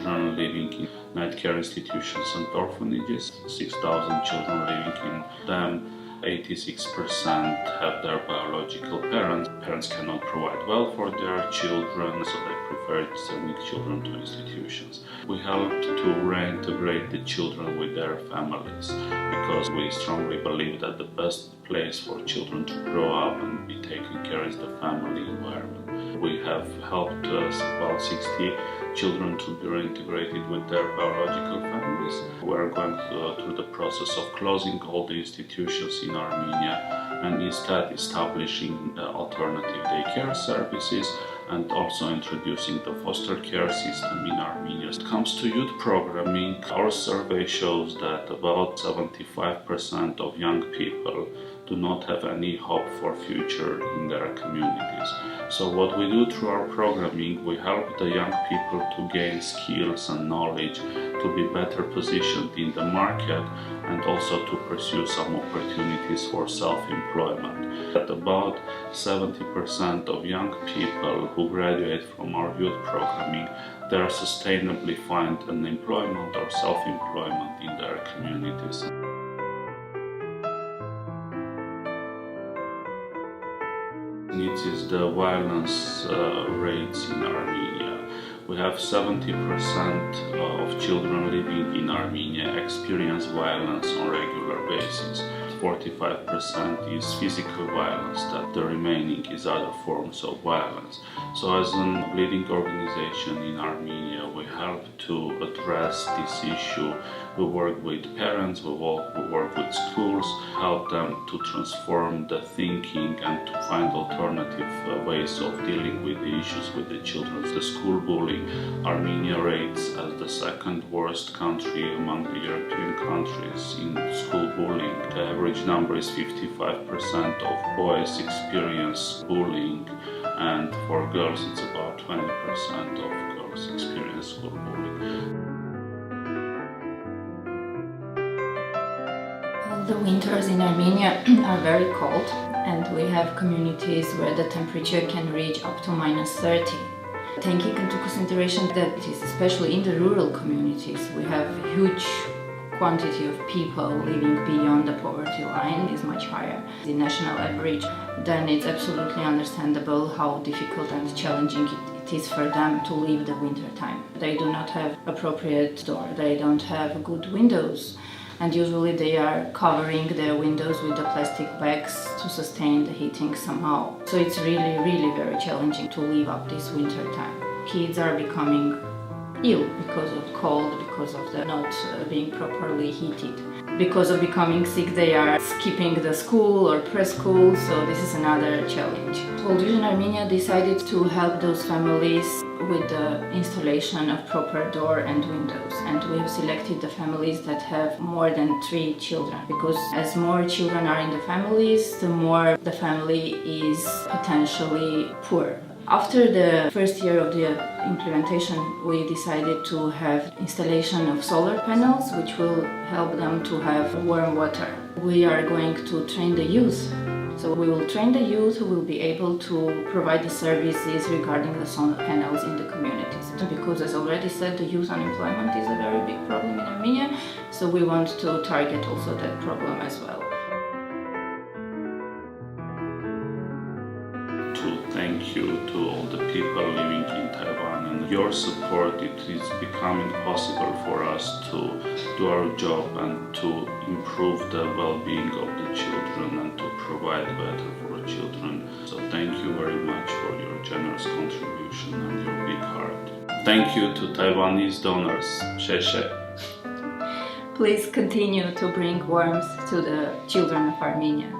children living in night care institutions and orphanages, 6,000 children living in them. 86% have their biological parents. Parents cannot provide well for their children, so they prefer sending children to institutions. We help to reintegrate the children with their families because we strongly believe that the best place for children to grow up and be taken care of is the family environment. We have helped about 60 children to be reintegrated with their biological families. We are going through the process of closing all the institutions in Armenia and instead establishing alternative daycare services and also introducing the foster care system in Armenia. When it comes to youth programming, our survey shows that about 75% of young people do not have any hope for future in their communities. So what we do through our programming, we help the young people to gain skills and knowledge, to be better positioned in the market and also to pursue some opportunities for self-employment. At about 70% of young people who graduate from our youth programming, they are sustainably find an employment or self-employment in their communities. It is the violence rates in Armenia. We have 70% of children living in Armenia experience violence on a regular basis. 45% is physical violence, that the remaining is other forms of violence. So as a leading organization in Armenia, we help to address this issue. We work with parents, we work with schools, help them to transform the thinking and to find alternative ways of dealing with the issues with the children. The school bullying, Armenia rates as the second worst country among the European countries in school bullying. The average number is 55% of boys experience bullying, and for girls it's about 20% of girls experience school bullying. The winters in Armenia are very cold, and we have communities where the temperature can reach up to -30. Taking into consideration that it is especially in the rural communities, we have a huge quantity of people living beyond the poverty line is much higher than the national average, then it's absolutely understandable how difficult and challenging it is for them to live the winter time. They do not have appropriate door, they don't have good windows, and usually they are covering their windows with the plastic bags to sustain the heating somehow. So it's really very challenging to live up this winter time. Kids are becoming ill because of cold, because of the not being properly heated. Because of becoming sick, they are skipping the school or preschool, so this is another challenge. World Vision Armenia decided to help those families with the installation of proper door and windows, and we have selected the families that have more than 3 children, because as more children are in the families, the more the family is potentially poor. After the first year of the implementation, we decided to have installation of solar panels, which will help them to have warm water. We are going to train the youth. So we will train the youth who will be able to provide the services regarding the solar panels in the communities. Because as already said, the youth unemployment is a very big problem in Armenia, so we want to target also that problem as well. Thank you to all the people living in Taiwan, and your support, it is becoming possible for us to do our job and to improve the well-being of the children and to provide better for children. So thank you very much for your generous contribution and your big heart. Thank you to Taiwanese donors. Sheshe. Please continue to bring warmth to the children of Armenia.